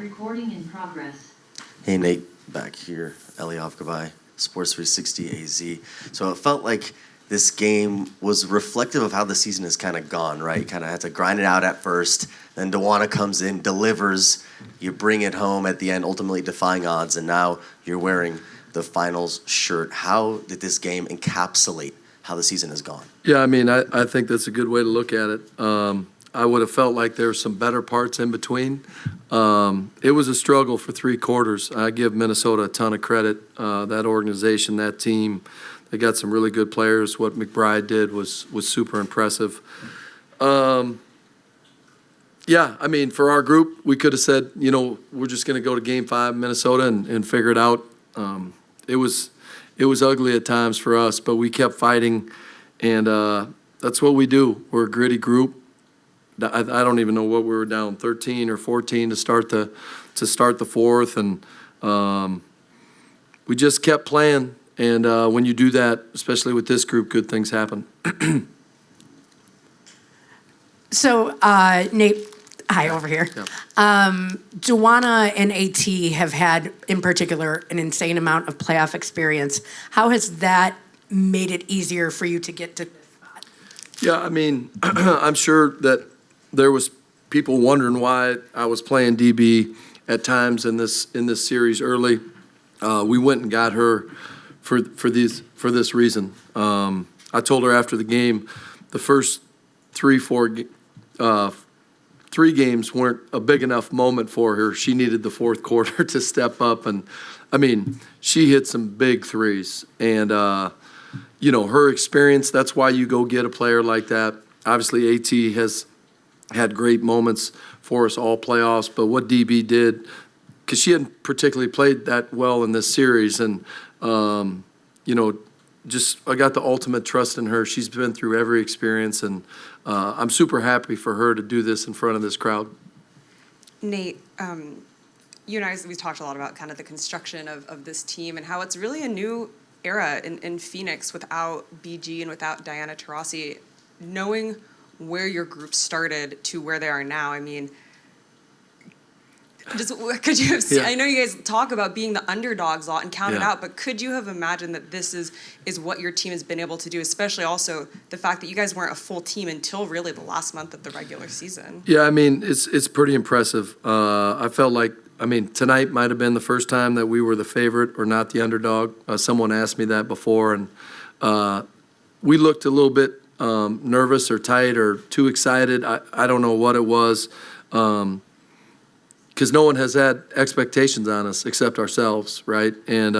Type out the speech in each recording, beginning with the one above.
Recording in progress. Hey, Nate, back here. Eliav Gavai, Sports 360 AZ. So it felt like this game was reflective of how the season has kind of gone, right? Kind of had to grind it out at first, then Dewana comes in, delivers, you bring it home at the end, ultimately defying odds, and now you're wearing the finals shirt. How did this game encapsulate how the season has gone? Yeah, I mean, I think that's a good way to look at it. I would have felt like there were some better parts in between. It was a struggle for 3 quarters. I give Minnesota a ton of credit. That organization, that team, they got some really good players. What McBride did was super impressive. Yeah, I mean, for our group, we could have said, you know, we're just going to go to Game 5 Minnesota and figure it out. It was ugly at times for us, but we kept fighting, and that's what we do. We're a gritty group. I don't even know what we were down, 13 or 14 to start the fourth, and we just kept playing. And when you do that, especially with this group, good things happen. So, Nate, hi, over here. Yeah. Dewana and AT have had, in particular, an insane amount of playoff experience. How has that made it easier for you to get to this spot? Yeah, I mean, I'm sure that there was people wondering why I was playing DB at times in this series early. We went and got her for this reason. I told her after the game, the first 3 games weren't a big enough moment for her. She needed the fourth quarter to step up, and I mean, she hit some big threes. And you know, her experience, that's why you go get a player like that. Obviously, AT has had great moments for us all playoffs, but what DB did, because she hadn't particularly played that well in this series, and you know, just I got the ultimate trust in her. She's been through every experience, and I'm super happy for her to do this in front of this crowd. Nate, you and I, we talked a lot about kind of the construction of this team and how it's really a new era in Phoenix without BG and without Diana Taurasi. Knowing where your group started to where they are now, I mean, just could you have seen, I know you guys talk about being the underdogs a lot and count it out, but could you have imagined that this is what your team has been able to do, especially also the fact that you guys weren't a full team until really the last month of the regular season? Yeah, I mean, it's pretty impressive. I felt like, I mean, tonight might have been the first time that we were the favorite or not the underdog. Someone asked me that before, and we looked a little bit nervous or tight or too excited. I don't know what it was. Because no one has had expectations on us except ourselves, right? And,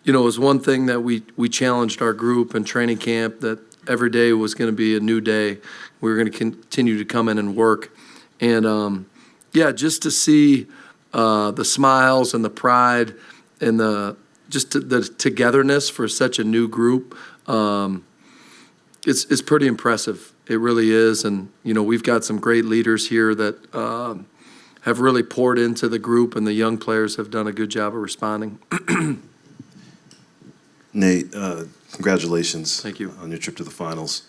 you know, it was one thing that we challenged our group in training camp, that every day was going to be a new day. We were going to continue to come in and work. And, yeah, just to see the smiles and the pride and the togetherness for such a new group, it's pretty impressive. It really is. And, you know, we've got some great leaders here that have really poured into the group, and the young players have done a good job of responding. Nate, congratulations. Thank you. On your trip to the finals.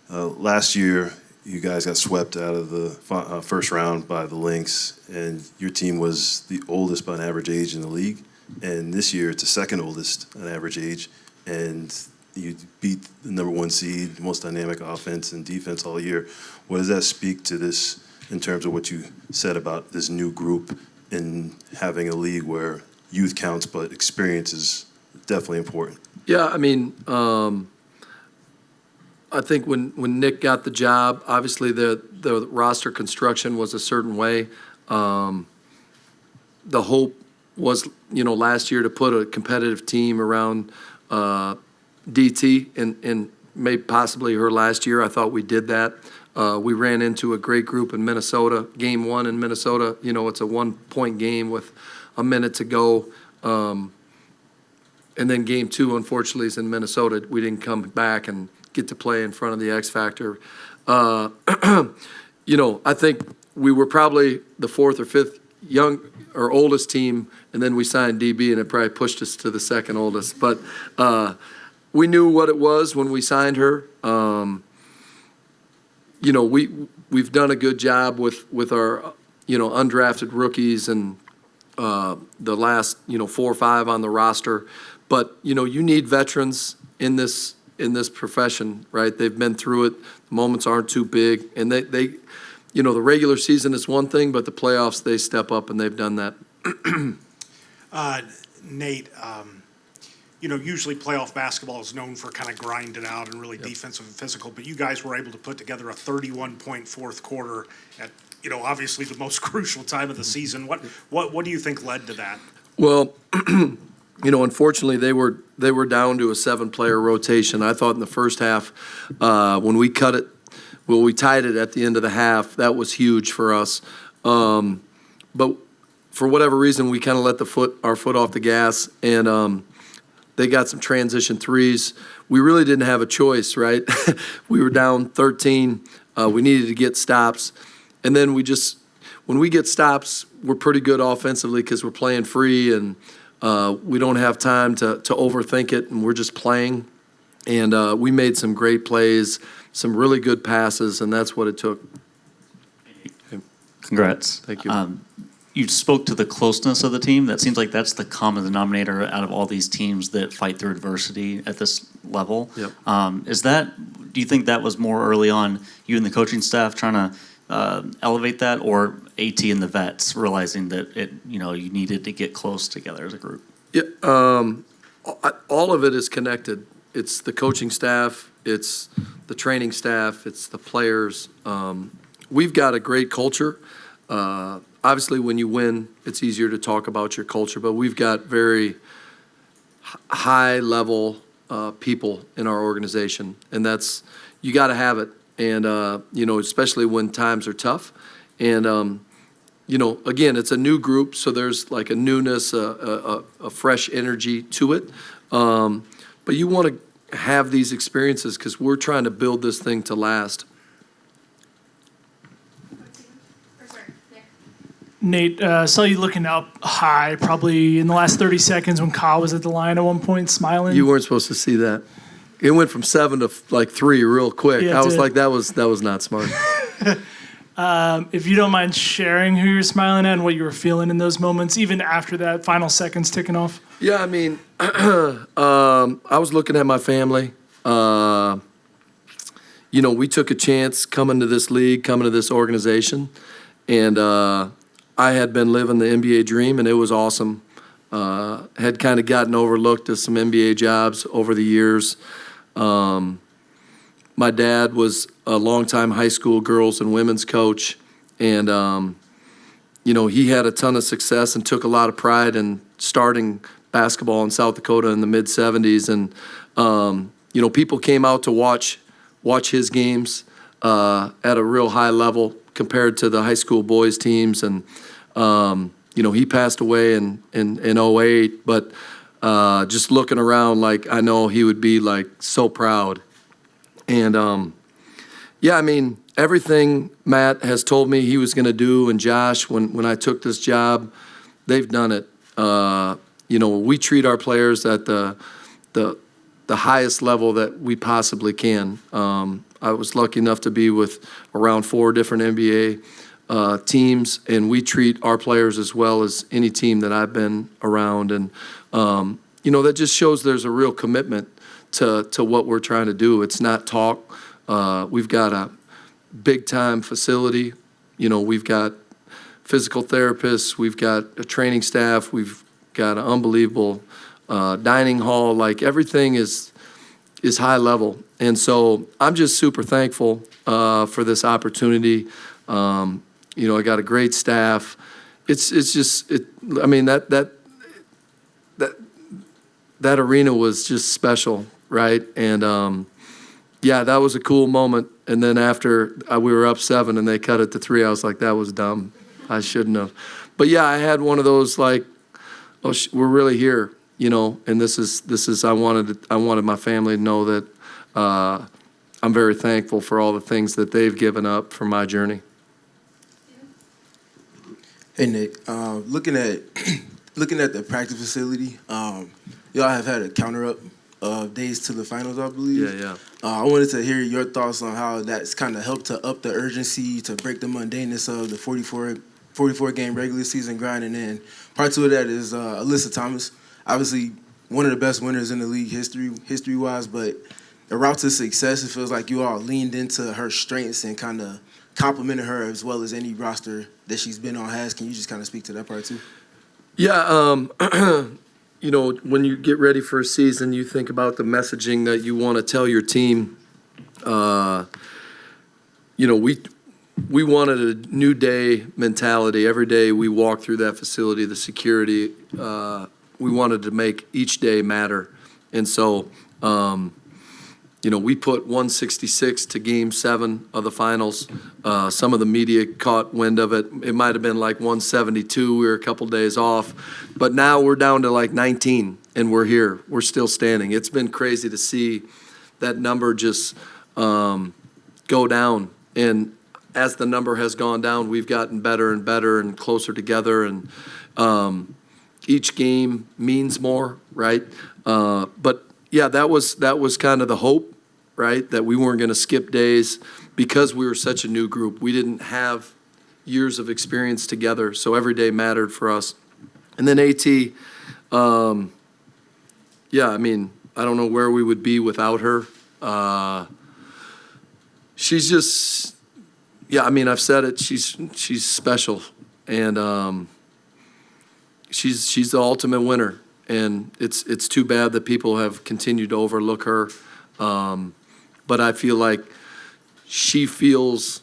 Last year, you guys got swept out of the first round by the Lynx, and your team was the oldest by an average age in the league. And this year, it's the second oldest on average age, and you beat the #1 seed, most dynamic offense and defense all year. What does that speak to this in terms of what you said about this new group and having a league where youth counts, but experience is definitely important? Yeah, I mean, I think when Nick got the job, obviously the roster construction was a certain way. The hope was, you know, last year to put a competitive team around DT, and maybe possibly her last year. I thought we did that. We ran into a great group in Minnesota. Game 1 in Minnesota, you know, it's a 1-point game with a minute to go. And then Game 2, unfortunately, is in Minnesota. We didn't come back and get to play in front of the X Factor. You know, I think we were probably the 4th or 5th young or oldest team, and then we signed DB, and it probably pushed us to the second oldest. But we knew what it was when we signed her. You know, we've done a good job with our, undrafted rookies and the last, 4 or 5 on the roster. But, you need veterans in this profession, right? They've been through it. The moments aren't too big. And they the regular season is one thing, but the playoffs, they step up, and they've done that. Nate, usually playoff basketball is known for kind of grinding out and really defensive and physical, but you guys were able to put together a 31-point fourth quarter at, obviously the most crucial time of the season. What do you think led to that? Well, unfortunately, they were down to a 7-player rotation. I thought in the first half, when we we tied it at the end of the half, that was huge for us. But for whatever reason, we kind of let our foot off the gas, and they got some transition threes. We really didn't have a choice, right? We were down 13. We needed to get stops. And then when we get stops, we're pretty good offensively because we're playing free, and we don't have time to overthink it, and we're just playing. And we made some great plays, some really good passes, and that's what it took. Congrats. Thank you. You spoke to the closeness of the team. That seems like that's the common denominator out of all these teams that fight through adversity at this level. Yep. Do you think that was more early on, you and the coaching staff trying to elevate that, or AT and the vets realizing that you needed to get close together as a group? Yeah, all of it is connected. It's the coaching staff, it's the training staff, it's the players. We've got a great culture. Obviously, when you win, it's easier to talk about your culture, but we've got very high-level people in our organization, and you got to have it. And, especially when times are tough. And, again, it's a new group, so there's like a newness, a fresh energy to it. But you want to have these experiences because we're trying to build this thing to last. Nate, saw you looking up high probably in the last 30 seconds when Kyle was at the line at one point smiling. You weren't supposed to see that. It went from 7 to 3 real quick. Yeah, I was like, that was not smart. If you don't mind sharing who you're smiling at and what you were feeling in those moments, even after that final seconds ticking off. Yeah, I mean, I was looking at my family. We took a chance coming to this league, coming to this organization, and I had been living the NBA dream, and it was awesome. Had kind of gotten overlooked as some NBA jobs over the years. My dad was a longtime high school girls and women's coach, and he had a ton of success and took a lot of pride in starting basketball in South Dakota in the mid-'70s. And people came out to watch his games at a real high level compared to the high school boys teams. And he passed away in 2008, but just looking around, I know he would be so proud. And I mean, everything Matt has told me he was going to do, and Josh, when I took this job, they've done it. We treat our players at the highest level that we possibly can. I was lucky enough to be with around 4 different NBA teams, and we treat our players as well as any team that I've been around. And, that just shows there's a real commitment to what we're trying to do. It's not talk. We've got a big-time facility. We've got physical therapists. We've got a training staff. We've got an unbelievable dining hall. Everything is high level. And so I'm just super thankful for this opportunity. I got a great staff. It's just I mean, that arena was just special, right? And that was a cool moment. And then after we were up 7 and they cut it to 3, I was like, that was dumb. I shouldn't have. But I had one of those we're really here, and this is I wanted my family to know that I'm very thankful for all the things that they've given up for my journey. Hey Nick, looking at the practice facility, y'all have had a counter-up of days to the finals, I believe. Yeah. I wanted to hear your thoughts on how that's kind of helped to up the urgency, to break the mundaneness of the 44 44-game regular season grind, and then part two of that is Alyssa Thomas. Obviously, one of the best winners in the league history-wise, but the route to success, it feels like you all leaned into her strengths and kind of complimented her as well as any roster that she's been on has. Can you just kind of speak to that part too? Yeah, when you get ready for a season, you think about the messaging that you want to tell your team. We wanted a new day mentality. Every day we walk through that facility, the security, we wanted to make each day matter. And so, we put 166 to Game 7 of the finals. Some of the media caught wind of it. It might have been like 172. We were a couple days off. But now we're down to like 19, and we're here. We're still standing. It's been crazy to see that number just go down. And as the number has gone down, we've gotten better and better and closer together. And each game means more, right? But yeah, that was kind of the hope, right? That we weren't going to skip days because we were such a new group. We didn't have years of experience together, so every day mattered for us. And then AT, I don't know where we would be without her. She's just, I've said it. She's special, and she's the ultimate winner. And it's too bad that people have continued to overlook her. But I feel like she feels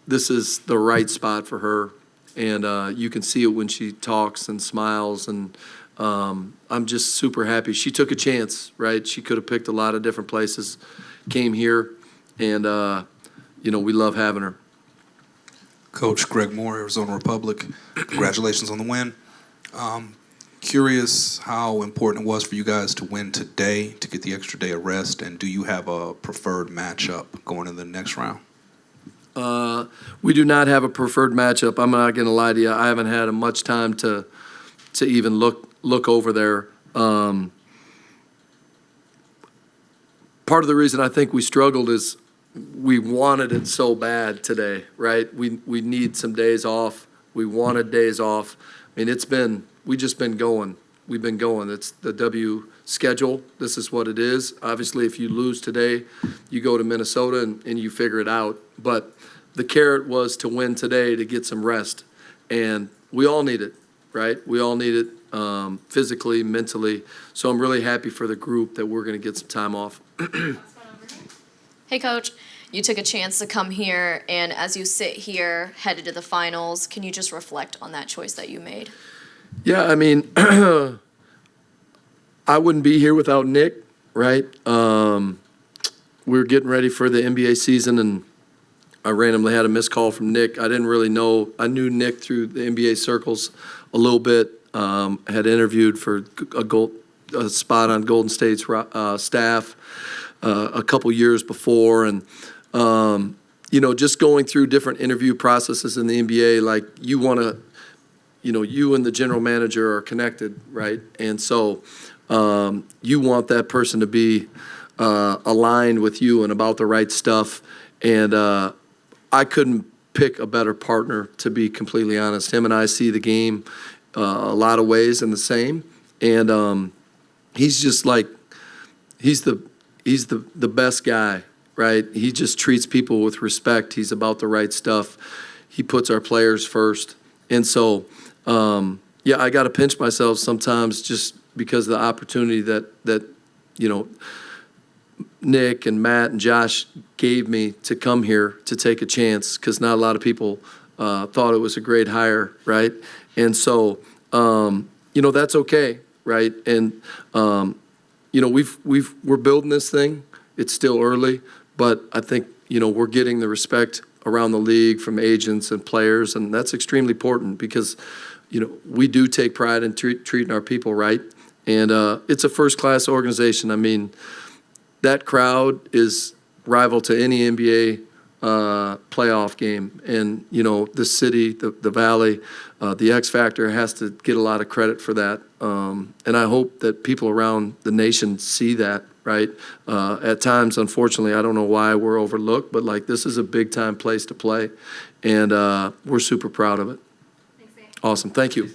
this is the right spot for her. And you can see it when she talks and smiles. And I'm just super happy. She took a chance, right? She could have picked a lot of different places, came here, and, we love having her. Coach Greg Moore, Arizona Republic, congratulations on the win. Curious how important it was for you guys to win today to get the extra day of rest, and do you have a preferred matchup going into the next round? We do not have a preferred matchup. I'm not going to lie to you. I haven't had much time to even look over there. Part of the reason I think we struggled is we wanted it so bad today, right? We need some days off. We wanted days off. I mean, we've just been going. We've been going. It's the W schedule. This is what it is. Obviously, if you lose today, you go to Minnesota and you figure it out. But the carrot was to win today to get some rest. And we all need it, right? We all need it physically, mentally. So I'm really happy for the group that we're going to get some time off. Hey, Coach. You took a chance to come here, and as you sit here, headed to the finals, can you just reflect on that choice that you made? Yeah, I wouldn't be here without Nick, right? We were getting ready for the NBA season, and I randomly had a missed call from Nick. I didn't really know. I knew Nick through the NBA circles a little bit. Had interviewed for a spot on Golden State's staff a couple years before, and just going through different interview processes in the NBA, like you want to, you and the general manager are connected, right? And so you want that person to be aligned with you and about the right stuff. And I couldn't pick a better partner, to be completely honest. Him and I see the game a lot of ways in the same. And he's just like, he's the best guy, right? He just treats people with respect. He's about the right stuff. He puts our players first. And so, I got to pinch myself sometimes just because of the opportunity that Nick and Matt and Josh gave me to come here to take a chance, because not a lot of people thought it was a great hire, right? And so, that's okay, right? And, we're building this thing. It's still early, but I think, we're getting the respect around the league from agents and players, and that's extremely important because, we do take pride in treating our people right. And it's a first-class organization. I mean, that crowd is rival to any NBA playoff game. And, the city, the Valley, the X Factor has to get a lot of credit for that. And I hope that people around the nation see that, right? At times, unfortunately, I don't know why we're overlooked, but, this is a big-time place to play. And we're super proud of it. Awesome, thank you.